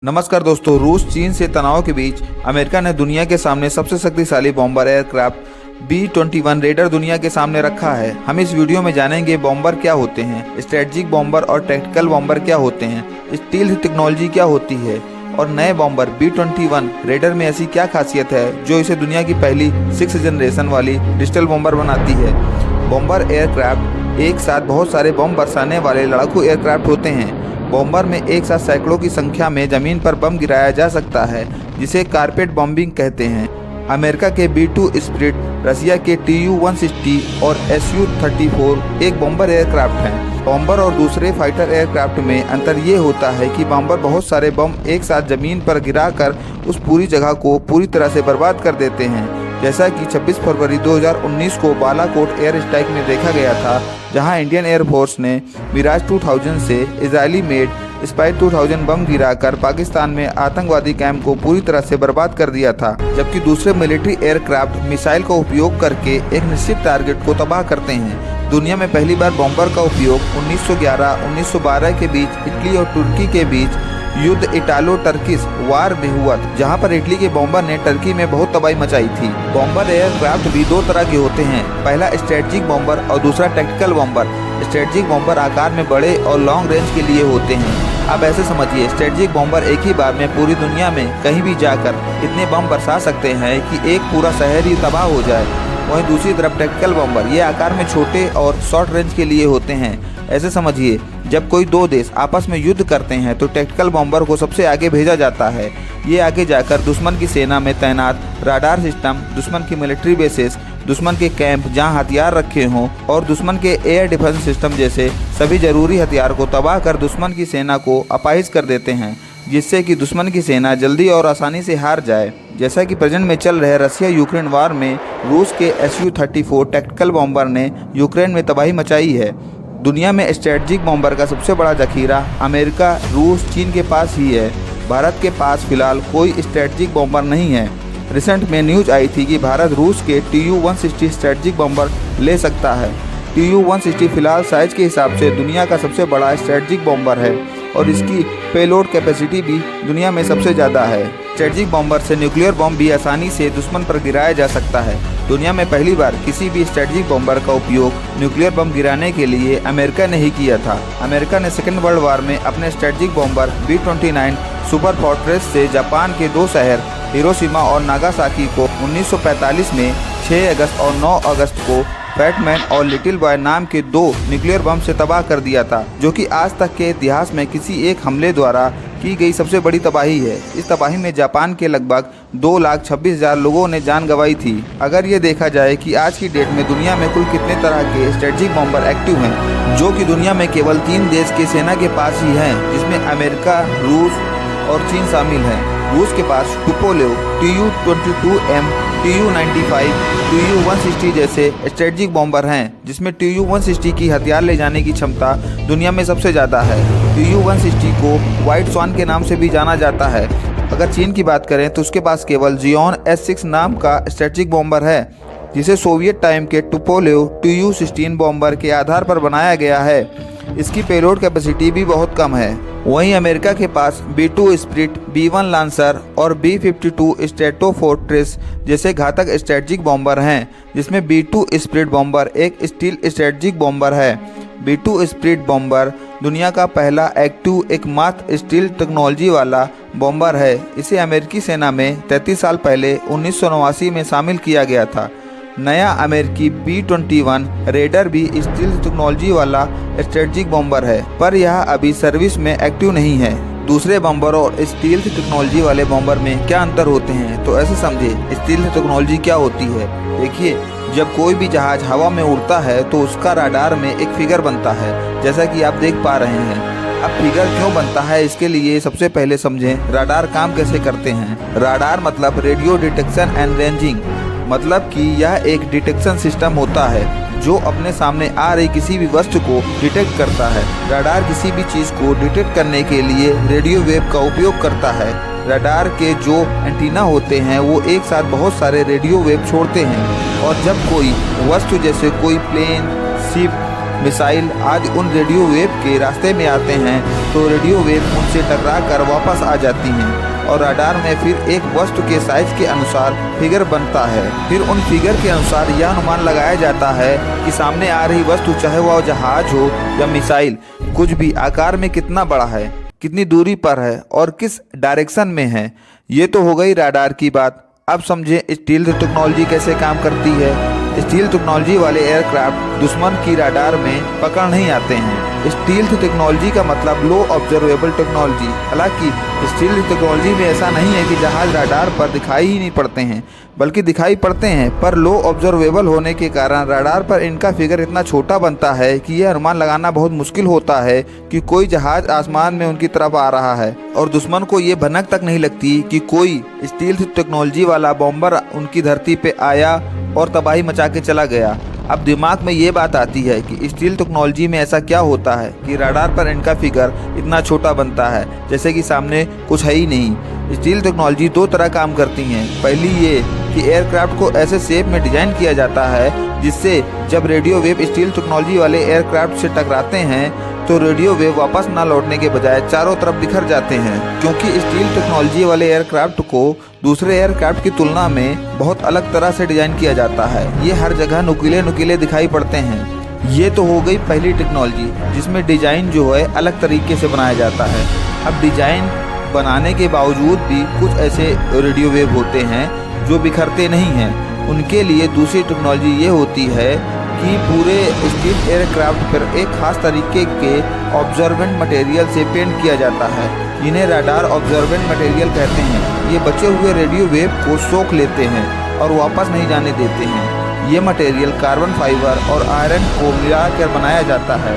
नमस्कार दोस्तों, रूस चीन से तनाव के बीच अमेरिका ने दुनिया के सामने सबसे शक्तिशाली बॉम्बर एयरक्राफ्ट B-21 रेडर दुनिया के सामने रखा है। हम इस वीडियो में जानेंगे बॉम्बर क्या होते हैं, स्ट्रेटजिक बॉम्बर और टैक्टिकल बॉम्बर क्या होते हैं, स्टील्थ टेक्नोलॉजी क्या होती है और नए बॉम्बर B-21 रेडर में ऐसी क्या खासियत है जो इसे दुनिया की पहली 6th जनरेशन वाली डिजिटल बॉम्बर बनाती है। बॉम्बर एयरक्राफ्ट एक साथ बहुत सारे बम बरसाने वाले लड़ाकू एयरक्राफ्ट होते हैं। बॉम्बर में एक साथ सैकड़ों की संख्या में जमीन पर बम गिराया जा सकता है, जिसे कारपेट बॉम्बिंग कहते हैं। अमेरिका के B-2 स्पिरिट, रसिया के Tu-160 और Su-34 एक बॉम्बर एयरक्राफ्ट हैं। बॉम्बर और दूसरे फाइटर एयरक्राफ्ट में अंतर ये होता है कि बॉम्बर बहुत सारे बम एक साथ जमीन पर गिराकर उस पूरी जगह को पूरी तरह से बर्बाद कर देते हैं, जैसा कि 26 फरवरी 2019 को बालाकोट एयर स्ट्राइक में देखा गया था, जहां इंडियन एयरफोर्स ने मिराज 2000 से इजरायली मेड स्पाइस 2000 बम गिराकर पाकिस्तान में आतंकवादी कैंप को पूरी तरह से बर्बाद कर दिया था, जबकि दूसरे मिलिट्री एयरक्राफ्ट मिसाइल का उपयोग करके एक निश्चित टारगेट को तबाह करते हैं। दुनिया में पहली बार बॉम्बर का उपयोग 1911-1912 के बीच इटली और तुर्की के बीच युद्ध इटालो टर्किश वार में हुआ, जहां पर इटली के बॉम्बर ने टर्की में बहुत तबाही मचाई थी। बॉम्बर एयरक्राफ्ट भी दो तरह के होते हैं, पहला स्ट्रेटजिक बॉम्बर और दूसरा टैक्टिकल बॉम्बर। स्ट्रेटजिक बॉम्बर आकार में बड़े और लॉन्ग रेंज के लिए होते हैं। अब ऐसे समझिए, स्ट्रेटजिक बॉम्बर एक ही बार में पूरी दुनिया में कहीं भी जाकर इतने बम बरसा सकते हैं कि एक पूरा शहर ही तबाह हो जाए। वहीं दूसरी तरफ टैक्टिकल बॉम्बर ये आकार में छोटे और शॉर्ट रेंज के लिए होते हैं। ऐसे समझिए, जब कोई दो देश आपस में युद्ध करते हैं तो टैक्टिकल बॉम्बर को सबसे आगे भेजा जाता है। ये आगे जाकर दुश्मन की सेना में तैनात राडार सिस्टम, दुश्मन की मिलिट्री बेसेस, दुश्मन के कैंप जहां हथियार रखे हों और दुश्मन के एयर डिफेंस सिस्टम जैसे सभी जरूरी हथियार को तबाह कर दुश्मन की सेना को अपाहिज कर देते हैं, जिससे कि दुश्मन की सेना जल्दी और आसानी से हार जाए। जैसा कि प्रेजेंट में चल रहे रसिया यूक्रेन वार में रूस के Su-34 टैक्टिकल बॉम्बर ने यूक्रेन में तबाही मचाई है। दुनिया में स्ट्रेटजिक बॉम्बर का सबसे बड़ा जखीरा अमेरिका, रूस, चीन के पास ही है। भारत के पास फिलहाल कोई स्ट्रेटजिक बॉम्बर नहीं है। रिसेंट में न्यूज आई थी कि भारत रूस के Tu-160 स्ट्रेटजिक बॉम्बर ले सकता है। Tu-160 फिलहाल साइज के हिसाब से दुनिया का सबसे बड़ा स्ट्रेटजिक बॉम्बर है और इसकी पेलोड कैपेसिटी भी दुनिया में सबसे ज़्यादा है। स्ट्रेटजिक बॉम्बर से न्यूक्लियर बॉम्ब भी आसानी से दुश्मन पर गिराया जा सकता है। दुनिया में पहली बार किसी भी स्ट्रेटजिक बॉम्बर का उपयोग न्यूक्लियर बम गिराने के लिए अमेरिका ने ही किया था। अमेरिका ने सेकेंड वर्ल्ड वार में अपने strategic bomber B-29 super fortress से जापान के दो शहर हिरोशिमा और नागासाकी को 1945 में 6 अगस्त और 9 अगस्त को फैटमैन और लिटिल बॉय नाम के दो न्यूक्लियर बम से तबाह कर दिया था, जो कि आज तक के इतिहास में किसी एक हमले द्वारा की गई सबसे बड़ी तबाही है। इस तबाही में जापान के लगभग 2,26,000 लोगों ने जान गंवाई थी। अगर ये देखा जाए कि आज की डेट में दुनिया में कुल कितने तरह के स्ट्रेटजिक बॉम्बर एक्टिव हैं, जो कि दुनिया में केवल 3 देश की सेना के पास ही हैं, जिसमें अमेरिका, रूस और चीन शामिल हैं। रूस के पास टुपोलेव, Tu-22M, Tu-95, Tu-160 जैसे स्ट्रेटजिक बॉम्बर हैं, जिसमें Tu-160 की हथियार ले जाने की क्षमता दुनिया में सबसे ज़्यादा है। Tu-160 को व्हाइट स्वान के नाम से भी जाना जाता है। अगर चीन की बात करें तो उसके पास केवल जियोन S6 नाम का स्ट्रेटजिक बॉम्बर है, जिसे सोवियत टाइम के टुपोलेव Tu-16 बॉम्बर के आधार पर बनाया गया है। इसकी पेलोड कैपेसिटी भी बहुत कम है। वहीं अमेरिका के पास B-2 स्पिरिट, B-1 लांसर और B-52 स्ट्रेटोफोर्ट्रेस जैसे घातक स्ट्रेटजिक बॉम्बर हैं, जिसमें B-2 स्पिरिट बॉम्बर एक स्टील स्ट्रेटजिक बॉम्बर है। B-2 स्पिरिट बॉम्बर दुनिया का पहला एक्टिव एकमात्र स्टील टेक्नोलॉजी वाला बॉम्बर है। इसे अमेरिकी सेना में 33 साल पहले 1989 में शामिल किया गया था। नया अमेरिकी B-21 रेडर भी स्टील टेक्नोलॉजी वाला स्ट्रेटजिक बॉम्बर है, पर यह अभी सर्विस में एक्टिव नहीं है। दूसरे बॉम्बर और स्टील टेक्नोलॉजी वाले बॉम्बर में क्या अंतर होते हैं, तो ऐसे समझिए, स्टील टेक्नोलॉजी क्या होती है। देखिए, जब कोई भी जहाज हवा में उड़ता है तो उसका राडार में एक फिगर बनता है, जैसा कि आप देख पा रहे हैं। अब फिगर क्यों बनता है, इसके लिए सबसे पहले समझें राडार काम कैसे करते हैं। राडार मतलब रेडियो डिटेक्शन एंड रेंजिंग, मतलब कि यह एक डिटेक्शन सिस्टम होता है जो अपने सामने आ रही किसी भी वस्तु को डिटेक्ट करता है। रडार किसी भी चीज़ को डिटेक्ट करने के लिए रेडियो वेव का उपयोग करता है। रडार के जो एंटीना होते हैं वो एक साथ बहुत सारे रेडियो वेव छोड़ते हैं, और जब कोई वस्तु जैसे कोई प्लेन, शिप मिसाइल आदि उन रेडियो वेव के रास्ते में आते हैं तो रेडियो वेव उनसे टकरा कर वापस आ जाती हैं और रडार में फिर एक वस्तु के साइज के अनुसार फिगर बनता है। फिर उन फिगर के अनुसार यह अनुमान लगाया जाता है कि सामने आ रही वस्तु, चाहे वह जहाज हो या मिसाइल, कुछ भी आकार में कितना बड़ा है, कितनी दूरी पर है और किस डायरेक्शन में है। ये तो हो गई रडार की बात। अब समझें स्टील्थ टेक्नोलॉजी कैसे काम करती है। स्टील्थ टेक्नोलॉजी वाले एयरक्राफ्ट दुश्मन की रडार में पकड़ नहीं आते हैं। स्टील्थ टेक्नोलॉजी का मतलब लो ऑब्जर्वेबल टेक्नोलॉजी। हालांकि स्टील्थ टेक्नोलॉजी में ऐसा नहीं है कि जहाज रडार पर दिखाई ही नहीं पड़ते हैं, बल्कि दिखाई पड़ते हैं, पर लो ऑब्जर्वेबल होने के कारण रडार पर इनका फिगर इतना छोटा बनता है कि यह अनुमान लगाना बहुत मुश्किल होता है कि कोई जहाज आसमान में उनकी तरफ आ रहा है और दुश्मन को ये भनक तक नहीं लगती कि कोई स्टील्थ टेक्नोलॉजी वाला बॉम्बर उनकी धरती पे आया और तबाही मचा के चला गया। अब दिमाग में ये बात आती है कि स्टील टेक्नोलॉजी में ऐसा क्या होता है कि रडार पर इनका फिगर इतना छोटा बनता है, जैसे कि सामने कुछ है ही नहीं। स्टील टेक्नोलॉजी दो तरह काम करती हैं। पहली ये कि एयरक्राफ्ट को ऐसे शेप में डिजाइन किया जाता है जिससे जब रेडियो वेव स्टील टेक्नोलॉजी वाले एयरक्राफ्ट से टकराते हैं तो रेडियो वेव वापस ना लौटने के बजाय चारों तरफ बिखर जाते हैं, क्योंकि स्टील टेक्नोलॉजी वाले एयरक्राफ्ट को दूसरे एयरक्राफ्ट की तुलना में बहुत अलग तरह से डिजाइन किया जाता है। ये हर जगह नुकीले नुकीले दिखाई पड़ते हैं। ये तो हो गई पहली टेक्नोलॉजी जिसमें डिजाइन जो है अलग तरीके से बनाया जाता है। अब डिजाइन बनाने के बावजूद भी कुछ ऐसे रेडियो वेव होते हैं जो बिखरते नहीं हैं। उनके लिए दूसरी टेक्नोलॉजी ये होती है कि पूरे स्टील एयरक्राफ्ट पर एक खास तरीके के ऑब्जर्वेंट मटेरियल से पेंट किया जाता है, जिन्हें रडार ऑब्जर्वेंट मटेरियल कहते हैं। ये बचे हुए रेडियो वेव को सोख लेते हैं और वापस नहीं जाने देते हैं। ये मटेरियल कार्बन फाइबर और आयरन को मिलाकर बनाया जाता है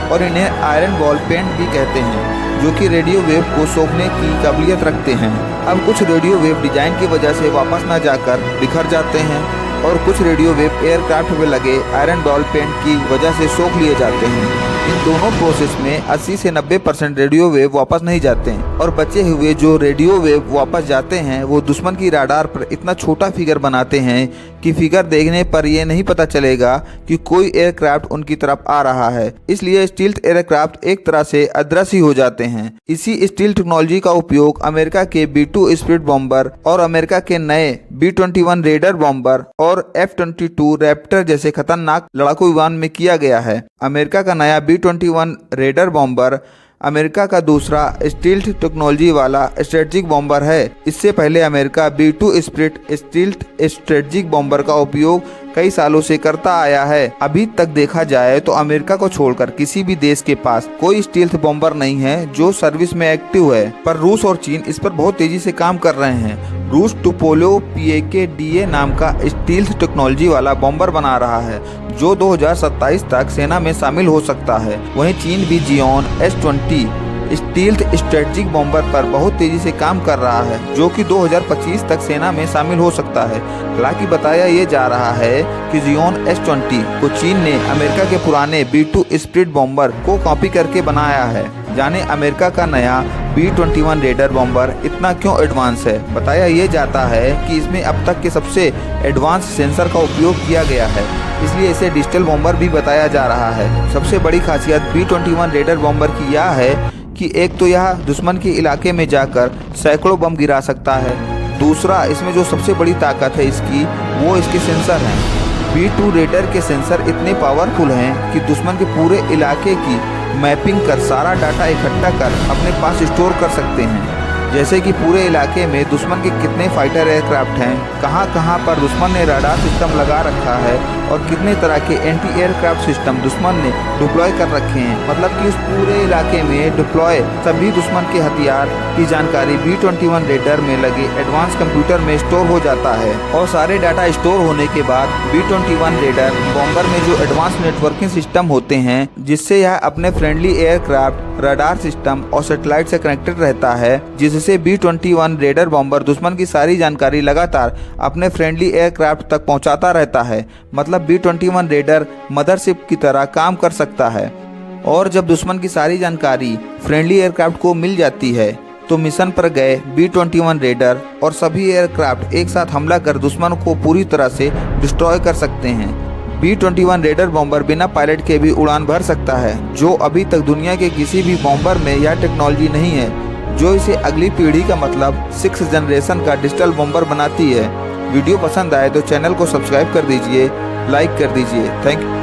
और इन्हें आयरन बॉल पेंट भी कहते हैं, जो कि रेडियो वेव को सोखने की काबिलियत रखते हैं। अब कुछ रेडियो वेव डिजाइन की वजह से वापस न जाकर बिखर जाते हैं और कुछ रेडियो वेव एयरक्राफ्ट में लगे आयरन बॉल पेंट की वजह से सोख लिए जाते हैं। इन दोनों प्रोसेस में 80 से 90% रेडियो वेव वापस नहीं जाते हैं और बचे हुए जो रेडियो वेव वापस जाते हैं वो दुश्मन की रडार पर इतना छोटा फिगर बनाते हैं कि फिगर देखने पर यह नहीं पता चलेगा कि कोई एयरक्राफ्ट उनकी तरफ आ रहा है। इसलिए स्टील्थ एयरक्राफ्ट एक तरह से अदृश्य हो जाते हैं। इसी स्टील टेक्नोलॉजी का उपयोग अमेरिका के B-2 स्पिरिट बॉम्बर और अमेरिका के नए B-21 रेडर बॉम्बर और F-22 रैप्टर जैसे खतरनाक लड़ाकू विमान में किया गया है। अमेरिका का नया B-21 रेडर बॉम्बर अमेरिका का दूसरा स्टील्थ टेक्नोलॉजी वाला स्ट्रेटजिक बॉम्बर है। इससे पहले America B-2 spirit stealth strategic bomber का उपयोग कई सालों से करता आया है। अभी तक देखा जाए तो अमेरिका को छोड़कर किसी भी देश के पास कोई स्टील्थ बॉम्बर नहीं है जो सर्विस में एक्टिव है, पर रूस और चीन इस पर बहुत तेजी से काम कर रहे हैं। रूस टुपोलो PAK-DA नाम का स्टील्थ टेक्नोलॉजी वाला बॉम्बर बना रहा है जो 2027 तक सेना में शामिल हो सकता है। वहीं चीन भी Xeon S-20 stealth strategic bomber पर बहुत तेजी से काम कर रहा है जो कि 2025 तक सेना में शामिल हो सकता है। हालांकि बताया ये जा रहा है कि जियोन S-20 को चीन ने अमेरिका के पुराने B-2 स्पिरिट बॉम्बर को कॉपी करके बनाया है। जाने अमेरिका का नया B-21 रेडर बॉम्बर इतना क्यों एडवांस है। बताया ये जाता है कि इसमें अब तक के सबसे एडवांस सेंसर का उपयोग किया गया है, इसलिए इसे डिजिटल बॉम्बर भी बताया जा रहा है। सबसे बड़ी खासियत B-21 रेडर बॉम्बर की यह है कि एक तो यह दुश्मन के इलाके में जाकर सैकड़ों बम गिरा सकता है। दूसरा, इसमें जो सबसे बड़ी ताकत है इसकी, वो इसके सेंसर हैं। B-2 रेडर के सेंसर इतने पावरफुल हैं कि दुश्मन के पूरे इलाके की मैपिंग कर सारा डाटा इकट्ठा कर अपने पास स्टोर कर सकते हैं, जैसे कि पूरे इलाके में दुश्मन के कितने फाइटर एयरक्राफ्ट हैं, कहां कहां पर दुश्मन ने रडार सिस्टम लगा रखा है और कितने तरह के एंटी एयरक्राफ्ट सिस्टम दुश्मन ने डिप्लॉय कर रखे हैं। मतलब कि उस पूरे इलाके में डिप्लॉय सभी दुश्मन के हथियार की जानकारी B-21 रेडर में लगे एडवांस कंप्यूटर में स्टोर हो जाता है और सारे डाटा स्टोर होने के बाद B-21 रेडर बॉम्बर में जो एडवांस नेटवर्किंग सिस्टम होते हैं जिससे यह अपने फ्रेंडली एयरक्राफ्ट, रडार सिस्टम और सैटेलाइट से कनेक्टेड रहता है, जिससे B-21 रेडर बॉम्बर दुश्मन की सारी जानकारी लगातार अपने फ्रेंडली एयरक्राफ्ट तक पहुंचाता रहता है। मतलब B-21 रेडर मदरशिप की तरह काम कर सकता है और जब दुश्मन की सारी जानकारी फ्रेंडली एयरक्राफ्ट को मिल जाती है तो मिशन पर गए B-21 रेडर और सभी एयरक्राफ्ट एक साथ हमला कर दुश्मन को पूरी तरह से डिस्ट्रॉय कर सकते हैं। B-21 रेडर बॉम्बर बिना पायलट के भी उड़ान भर सकता है, जो अभी तक दुनिया के किसी भी बॉम्बर में यह टेक्नोलॉजी नहीं है, जो इसे अगली पीढ़ी का मतलब 6th जनरेशन का डिजिटल बॉम्बर बनाती है। वीडियो पसंद आए तो चैनल को सब्सक्राइब कर दीजिए, लाइक कर दीजिए। Thank you.